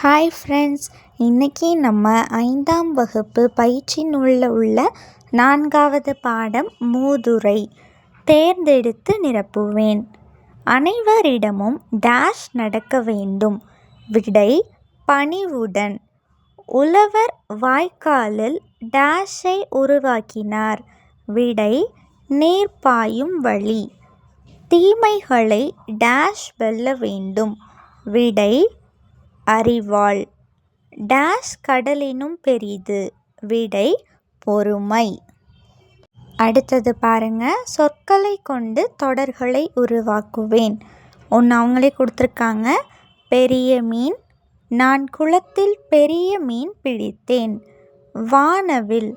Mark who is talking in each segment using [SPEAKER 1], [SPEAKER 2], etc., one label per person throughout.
[SPEAKER 1] Hi friends, இன்றைக்கி நம்ம 5ஆம் வகுப்பு பயிற்சி நூலில் உள்ள 4வது பாடம் மூதுரை தேர்ந்தெடுத்து நிரப்புவேன். அனைவரிடமும் டேஷ் நடக்க வேண்டும். விடை பணிவுடன். உழவர் வாய்க்காலில் டேஷை உருவாக்கினார். விடை நீர் பாயும் வழி. தீமைகளை டேஷ் வெல்ல வேண்டும். விடை அறிவாள். டேஷ் கடலினும் பெரிது. விடை பொறுமை. அடுத்தது பாருங்க, சொற்களை கொண்டு தொடர்களை உருவாக்குவேன். ஒன்று அவங்களே கொடுத்துருக்காங்க. பெரிய மீன். நான் குளத்தில் பெரிய மீன் பிடித்தேன். வானவில்.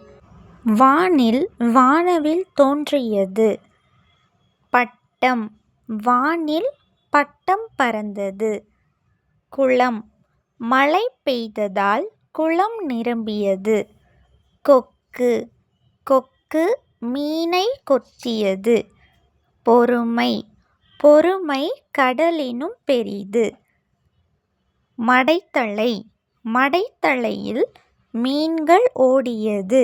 [SPEAKER 1] வானில் வானவில் தோன்றியது. பட்டம். வானில் பட்டம் பறந்தது. குளம். மழை பெய்ததால் குளம் நிரம்பியது. கொக்கு. கொக்கு மீனை கொத்தியது. பொறுமை. பொறுமை கடலினும் பெரிது. மடைத்தலை. மடைத்தலையில் மீன்கள் ஓடியது.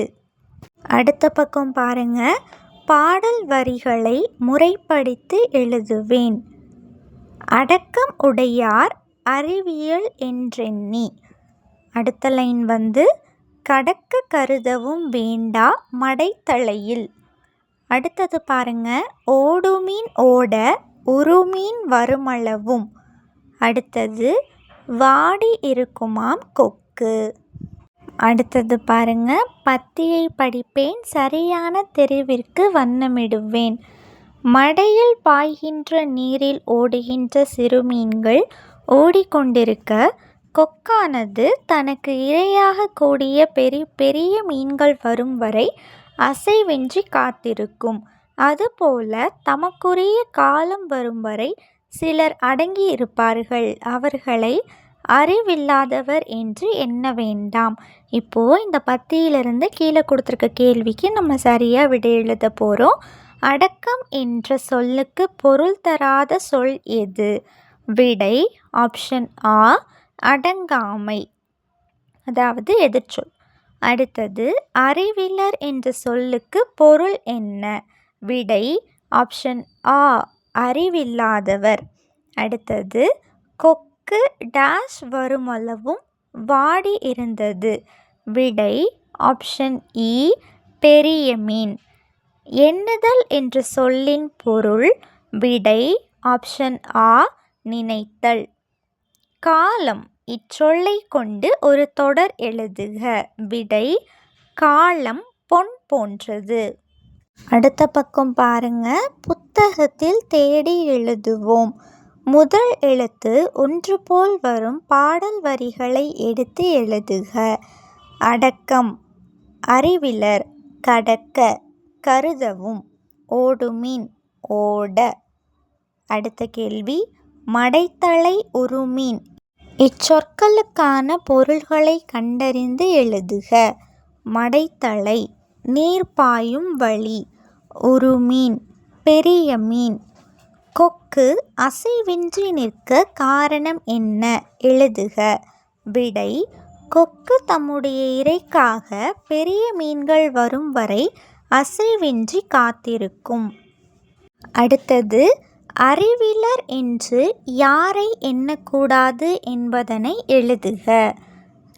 [SPEAKER 1] அடுத்த பக்கம் பாருங்க. பாடல் வரிகளை முறைப்படுத்தி எழுதுவேன். அடக்கம் உடையார் அறிவியல் என்றெண்ணி. அடுத்த லைன் கடக்க கருதவும் வேண்டா மடைத்தலையில். அடுத்தது பாருங்க. ஓடுமீன் ஓட உருமீன் வருமளவும். அடுத்தது வாடி இருக்குமாம் கொக்கு. அடுத்தது பாருங்க. பத்தியை படிப்பேன், சரியான தெருவிற்கு வண்ணமிடுவேன். மடையில் பாய்கின்ற நீரில் ஓடுகின்ற சிறுமீன்கள் ஓடிக்கொண்டிருக்க, கொக்கானது தனக்கு இரையாக கூடிய பெரிய மீன்கள் வரும் வரை அசைவின்றி காத்திருக்கும். அதுபோல தமக்குரிய காலம் வரும் வரை சிலர் அடங்கியிருப்பார்கள். அவர்களை அறிவில்லாதவர் என்று எண்ண வேண்டாம். இப்போது இந்த பத்தியிலிருந்து கீழே கொடுத்துருக்க கேள்விக்கு நம்ம சரியாக விடை எழுத போகிறோம். அடக்கம் என்ற சொல்லுக்கு பொருள் தராத சொல் எது? விடை ஆப்ஷன் ஆ அடங்காமை, அதாவது எதிர்ச்சொல். அடுத்தது அறிவிலர் என்ற சொல்லுக்கு பொருள் என்ன? விடை ஆப்ஷன் ஆ அறிவில்லாதவர். அடுத்தது கொக்கு டேஷ் வருமளவும் வாடி இருந்தது. விடை ஆப்ஷன் இ பெரிய மீன். எண்ணுதல் என்ற சொல்லின் பொருள். விடை ஆப்ஷன் ஆ நினைத்தல். காலம் இச்சொல்லை கொண்டு ஒரு தொடர் எழுதுக. விடை காலம் பொன் போன்றது. அடுத்த பக்கம் பாருங்க. புத்தகத்தில் தேடி எழுதுவோம். முதல் எழுத்து ஒன்று போல் வரும் பாடல் வரிகளை எடுத்து எழுதுக. அடக்கம். அறிவிலர். கடக்க கருதவும். ஓடுமீன் ஓட. அடுத்த கேள்வி. மடைத்தலை உருமீன். இச்சொற்களுக்கான பொருள்களை கண்டறிந்து எழுதுக. மடைத்தலை நீர் பாயும் வழி. உருமீன் பெரிய மீன். கொக்கு அசைவின்றி நிற்க காரணம் என்ன? எழுதுக. விடை கொக்கு தம்முடைய இரைக்காக பெரிய மீன்கள் வரும் வரை அசைவின்றி காத்திருக்கும். அடுத்தது அறிவிலர் என்று யாரை எண்ணக்கூடாது என்பதனை எழுதுக.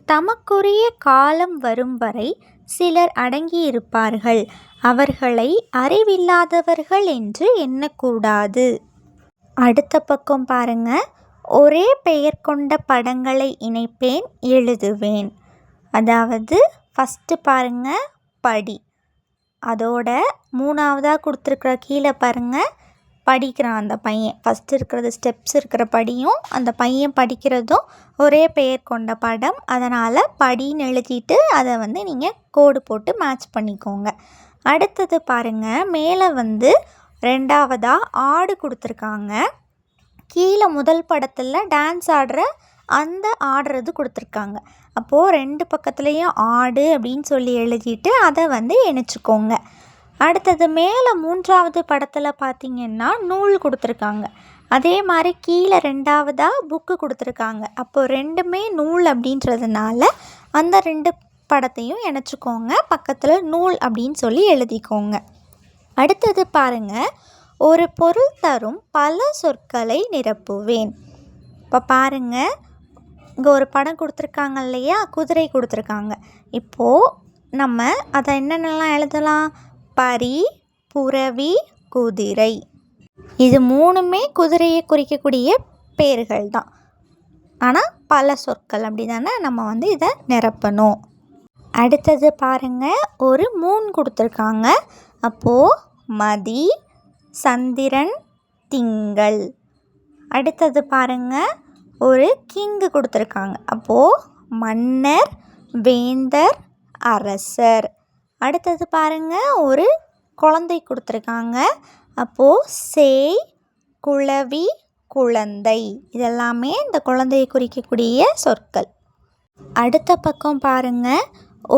[SPEAKER 1] தமக்குரிய காலம் வரும் வரை சிலர் அடங்கியிருப்பார்கள். அவர்களை அறிவில்லாதவர்கள் என்று எண்ணக்கூடாது. அடுத்த பக்கம் பாருங்க. ஒரே பெயர் கொண்ட படங்களை இணைப்பேன், எழுதுவேன். அதாவது ஃபஸ்ட்டு பாருங்க படி. அதோட மூணாவதாக கொடுத்துருக்குற கீழே பாருங்கள் படிக்கிறான் அந்த பையன். ஃபஸ்ட்டு இருக்கிறது ஸ்டெப்ஸ் இருக்கிற படியும் அந்த பையன் படிக்கிறதும் ஒரே பெயர் கொண்ட படம். அதனால் படின்னு எழுதிட்டு அதை நீங்கள் கோடு போட்டு மேட்ச் பண்ணிக்கோங்க. அடுத்தது பாருங்கள். மேலே ரெண்டாவதாக ஆடு கொடுத்துருக்காங்க. கீழே முதல் படத்தில் டான்ஸ் ஆடுற அந்த ஆடுறது கொடுத்துருக்காங்க. அப்போது ரெண்டு பக்கத்துலேயும் ஆடு அப்படின்னு சொல்லி எழுதிட்டு அதை இணைச்சிக்கோங்க. அடுத்தது மேலே மூன்றாவது படத்தில் பார்த்திங்கன்னா நூல் கொடுத்துருக்காங்க. அதே மாதிரி கீழே 2வதாக புக்கு கொடுத்துருக்காங்க. அப்போது 2மே நூல் அப்படின்றதுனால அந்த 2 படத்தையும் இணைச்சிக்கோங்க. பக்கத்தில் நூல் அப்படின்னு சொல்லி எழுதிக்கோங்க. அடுத்தது பாருங்கள், ஒரு பொருள் தரும் பல சொற்களை நிரப்புவேன். இப்போ பாருங்கள், இங்கே ஒரு படம் கொடுத்துருக்காங்க இல்லையா, குதிரை கொடுத்துருக்காங்க. இப்போது நம்ம அதை என்னென்னலாம் எழுதலாம்? பரி, புரவி, குதிரை. இது 3மே குதிரையை குறிக்கக்கூடிய பேர்கள் தான். ஆனால் பல சொற்கள் அப்படி தானே நம்ம இதை நிரப்பணும். அடுத்தது பாருங்கள், ஒரு 3 கொடுத்துருக்காங்க. அப்போது மதி, சந்திரன், திங்கள். அடுத்தது பாருங்கள், ஒரு கிங்கு கொடுத்துருக்காங்க. அப்போது மன்னர், வேந்தர், அரசர். அடுத்தது பாருங்கள், ஒரு குழந்தை கொடுத்துருக்காங்க. அப்போது சேய், குளவி, குழந்தை. இதெல்லாமே இந்த குழந்தையை குறிக்கக்கூடிய சொற்கள். அடுத்த பக்கம் பாருங்கள்,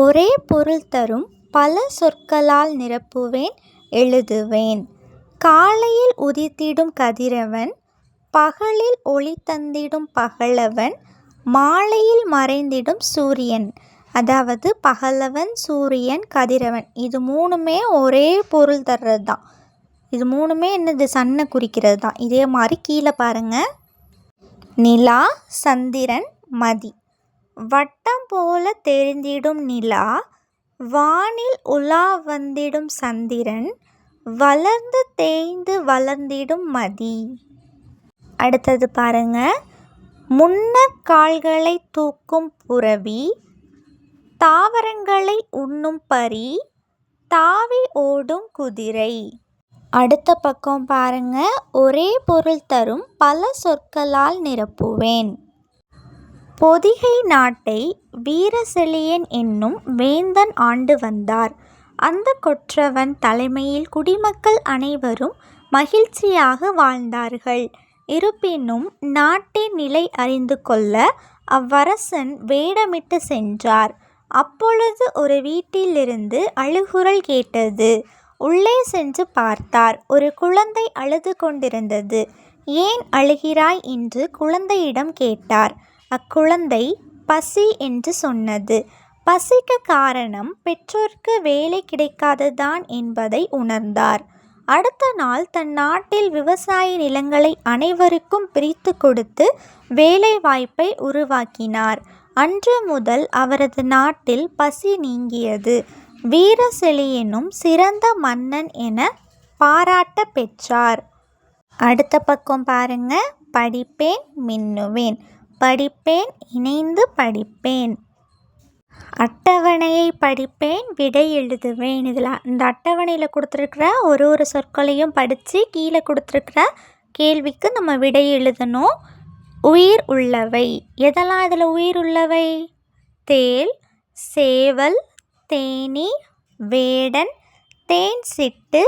[SPEAKER 1] ஒரே பொருள் தரும் பல சொற்களால் நிரப்புவேன், எழுதுவேன். காலையில் உதித்திடும் கதிரவன், பகலில் ஒளி தந்திடும் பகலவன், மாலையில் மறைந்திடும் சூரியன். அதாவது பகலவன், சூரியன், கதிரவன் இது 3மே ஒரே பொருள் தர்றது தான். இது 3மே என்னது? சன்னை குறிக்கிறது தான். இதே மாதிரி கீழே பாருங்கள், நிலா, சந்திரன், மதி. வட்டம் போல தெரிந்திடும் நிலா, வானில் உலா வந்திடும் சந்திரன், வளர்ந்து தேய்ந்து வளர்ந்திடும் மதி. அடுத்தது பாருங்கள், முன்னர் கால்களை தூக்கும் புரவி, தாவரங்களை உண்ணும் பரி, தாவி ஓடும் குதிரை. அடுத்த பக்கம் பாருங்கள், ஒரே பொருள் தரும் பல சொற்களால் நிரப்புவேன். பொதிகை நாட்டை வீரசெழியன் என்னும் வேந்தன் ஆண்டு வந்தார். அந்த கொற்றவன் தலைமையில் குடிமக்கள் அனைவரும் மகிழ்ச்சியாக வாழ்ந்தார்கள். இருப்பினும் நாட்டின் நிலை அறிந்து கொள்ள அவ்வரசன் வேடமிட்டு சென்றார். அப்பொழுது ஒரு வீட்டிலிருந்து அழுகுரல் கேட்டது. உள்ளே சென்று பார்த்தார். ஒரு குழந்தை அழுது கொண்டிருந்தது. ஏன் அழுகிறாய் என்று குழந்தையிடம் கேட்டார். அக்குழந்தை பசி என்று சொன்னது. பசிக்கு காரணம் பெற்றோருக்கு வேலை கிடைக்காததான் என்பதை உணர்ந்தார். அடுத்த நாள் தன் நாட்டில் விவசாய நிலங்களை அனைவருக்கும் பிரித்து கொடுத்து வேலை வாய்ப்பை உருவாக்கினார். அன்று முதல் அவரது நாட்டில் பசி நீங்கியது. வீரசெழியனும் சிறந்த மன்னன் என பாராட்ட பெற்றார். அடுத்த பக்கம் பாருங்க, படிப்பேன் மின்னுவேன். படிப்பேன், இணைந்து படிப்பேன். அட்டவணையை படிப்பேன், விடை எழுதுவேன். இந்த அட்டவணையில் கொடுத்துருக்குற ஒரு சொற்களையும் படித்து கீழே கொடுத்துருக்குற கேள்விக்கு நம்ம விடை எழுதணும். உயிர் உள்ளவை, எதெல்லாம் இதில் உயிர் உள்ளவை? தேள், சேவல், தேனீ, வேடன், தேன் சிட்டு,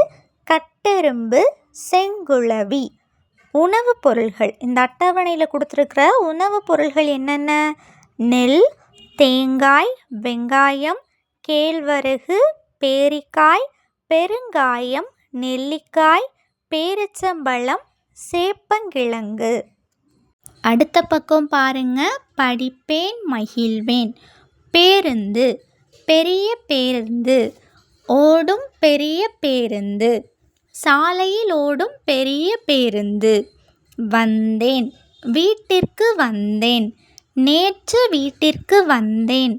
[SPEAKER 1] கட்டெரும்பு, செங்குளவி. உணவுப் பொருள்கள், இந்த அட்டவணையில் கொடுத்துருக்குற உணவுப் பொருள்கள் என்னென்ன? நெல், தேங்காய், வெங்காயம், கேழ்வரகு, பேரிக்காய், பெருங்காயம், நெல்லிக்காய், பேரிச்சம்பழம், சேப்பங்கிழங்கு. அடுத்த பக்கம் பாருங்க, படிப்பேன் மகிழ்வேன். பேருந்து, பெரிய பேருந்து. ஓடும் பெரிய பேருந்து, சாலையில் ஓடும் பெரிய பேருந்து. வந்தேன், வீட்டிற்கு வந்தேன். நேற்று வீட்டிற்கு வந்தேன்.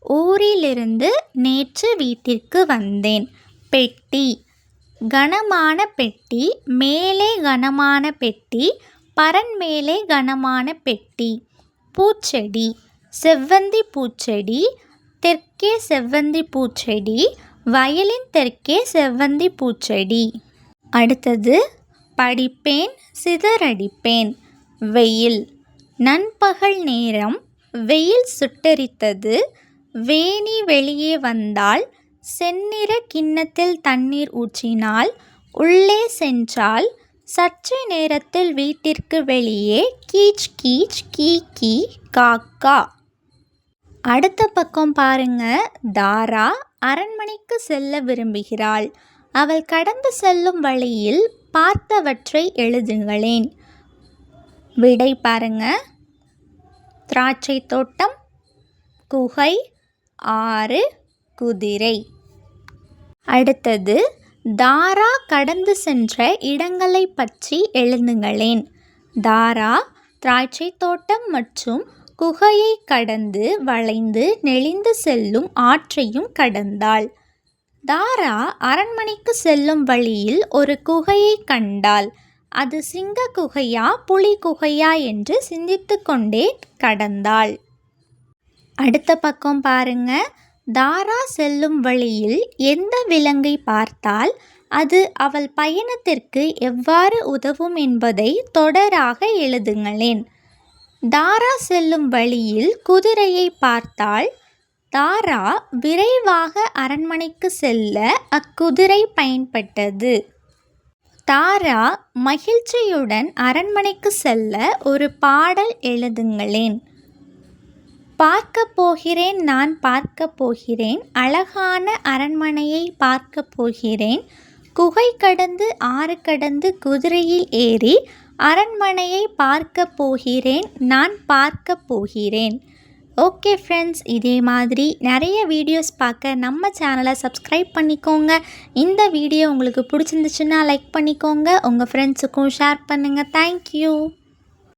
[SPEAKER 1] ஊரிலிருந்து நேற்று வீட்டிற்கு வந்தேன். பெட்டி, கனமான பெட்டி, மேலே கனமான பெட்டி, பரண் மேலே கனமான பெட்டி. பூச்செடி, செவ்வந்தி பூச்செடி, தெற்கே செவ்வந்தி பூச்செடி, வயலின் தெற்கே செவ்வந்தி பூச்செடி. அடுத்தது, படிப்பேன் சிதறடிப்பேன். வெயில், நண்பகல் நேரம், வெயில் சுட்டெரித்தது. வேணி வெளியே வந்தால், செந்நிற கிண்ணத்தில் தண்ணீர் ஊற்றினாள். உள்ளே சென்றால், சற்று நேரத்தில் வீட்டிற்கு வெளியே கீச் கீச் கீ கீ காக்கா. அடுத்த பக்கம் பாருங்க, தாரா அரண்மனைக்கு செல்ல விரும்புகிறாள். அவள் கடந்து செல்லும் வழியில் பார்த்தவற்றை எழுதுங்களேன். விடை பாருங்க. திராட்சை தோட்டம், குகை, ஆறு, குதிரை. அடுத்தது தாரா கடந்து சென்ற இடங்களை பற்றி எழுதுங்களேன். தாரா திராட்சை தோட்டம் மற்றும் குகையை கடந்து வளைந்து நெளிந்து செல்லும் ஆற்றையும் கடந்தாள். தாரா அரண்மனைக்கு செல்லும் வழியில் ஒரு குகையை கண்டாள். அது சிங்க குகையா புலி குகையா என்று சிந்தித்து கொண்டே கடந்தாள். அடுத்த பக்கம் பாருங்க. தாரா செல்லும் வழியில் எந்த விலங்கை பார்த்தால் அது அவள் பயணத்திற்கு எவ்வாறு உதவும் என்பதை தொடராக எழுதுங்களேன். தாரா செல்லும் வழியில் குதிரையை பார்த்தால் தாரா விரைவாக அரண்மனைக்கு செல்ல அக்குதிரை பயன்பட்டது. தாரா மகிழ்ச்சியுடன் அரண்மனைக்கு செல்ல ஒரு பாடல் எழுதுங்களேன். பார்க்க போகிறேன், நான் பார்க்க போகிறேன், அழகான அரண்மனையை பார்க்க போகிறேன், குகை கடந்து ஆறு கடந்து குதிரையில் ஏறி அரண்மனையை பார்க்க போகிறேன், நான் பார்க்க போகிறேன். ஓகே ஃப்ரெண்ட்ஸ், இதே மாதிரி நிறைய வீடியோஸ் பார்க்க நம்ம சேனலை சப்ஸ்கிரைப் பண்ணிக்கோங்க. இந்த வீடியோ உங்களுக்கு பிடிச்சிருந்துச்சுன்னா லைக் பண்ணிக்கோங்க. உங்கள் ஃப்ரெண்ட்ஸுக்கும் ஷேர் பண்ணுங்கள். தேங்க்யூ.